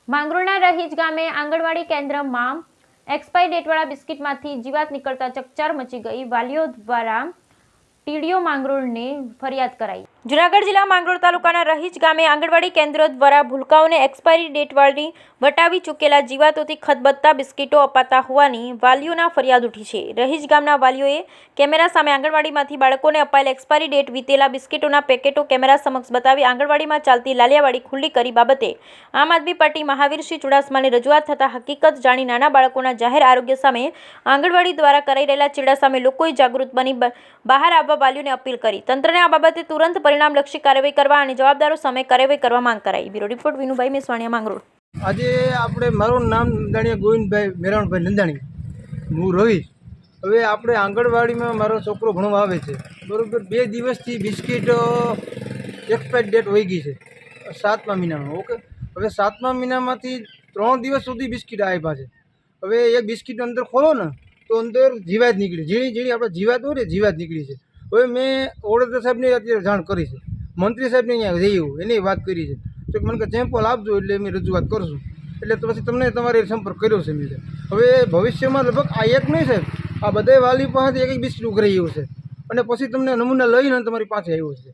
માંગરોળના રહીજ ગામે આંગણવાડી કેન્દ્રમાં એક્સપાયરી ડેટવાળા બિસ્કિટમાંથી જીવાત નીકળતા ચકચાર મચી ગઈ। વાલીઓ દ્વારા ટીડીઓ માંગરોળને ફરિયાદ કરાઈ। જૂનાગઢ જિલ્લા માંગરોળ તાલુકાના રહીજ ગામે આંગણવાડી કેન્દ્ર દ્વારા ભૂલકાઓને એક્સપાયરી ડેટવાળી વટાવી ચૂકેલા જીવાતોથી ખદબદતા બિસ્કિટો અપાતા હોવાની વાલીઓના ફરિયાદ ઉઠી છે। રહીજ ગામના વાલીઓએ કેમેરા સામે આંગણવાડીમાંથી બાળકોને અપાયેલ એક્સપાયરી ડેટ વીતેલા બિસ્કિટોના પેકેટો કેમેરા સમક્ષ બતાવી આંગણવાડીમાં ચાલતી લાલિયાવાડી ખુલ્લી કરી બાબતે આમ આદમી પાર્ટી મહાવીરસિંહ ચુડાસમાની રજૂઆત થતાં હકીકત જાણી નાના બાળકોના જાહેર આરોગ્ય સામે આંગણવાડી દ્વારા કરાઈ રહેલા ચેડા સામે લોકોએ જાગૃત બની બહાર આવવા વાલીઓને અપીલ કરી। તંત્રને આ બાબતે તુરંત પરિણામલક્ષી કાર્યવાહી કરવા અને જવાબદારો સામે કાર્યવાહી કરવા માંગ કરાઈ। Bureau report Vinubhai Mesvaniya, Mangrol. આજે આપણે મારું નામ નંદાણીયા ગોવિંદભાઈ મેરાણભાઈ નંદાણી, હું રહીશ। હવે આપણે આંગણવાડીમાં મારો છોકરો ભણવા આવે છે, બરાબર। 2 દિવસથી બિસ્કિટ એક્સપાયરી ડેટ વહી ગઈ છે 7મા મહિનામાં, ઓકે। હવે 7મા મહિનામાંથી 3 દિવસ સુધી બિસ્કિટ આપ્યા છે। હવે એ બિસ્કિટ અંદર ખોલો ને તો અંદર જીવાત નીકળી, ઝીણી આપણે જીવાત હોય ને જીવાત નીકળી છે। હવે મેં ઓડિટર સાહેબને અત્યારે જાણ કરી છે, મંત્રી સાહેબને અહીંયા જઈ એની વાત કરી છે તો મને કે સેમ્પલ આપજો એટલે અમે રજૂઆત કરશું, એટલે તો પછી તમને તમારે સંપર્ક કર્યો છે મેં। હવે ભવિષ્યમાં લગભગ આ એક નહીં સાહેબ, આ બધા વાલી પાસેથી એક બિસ્કિટ ઉઘરાઈ એવું છે અને પછી તમને નમૂના લઈને તમારી પાસે આવ્યો છે।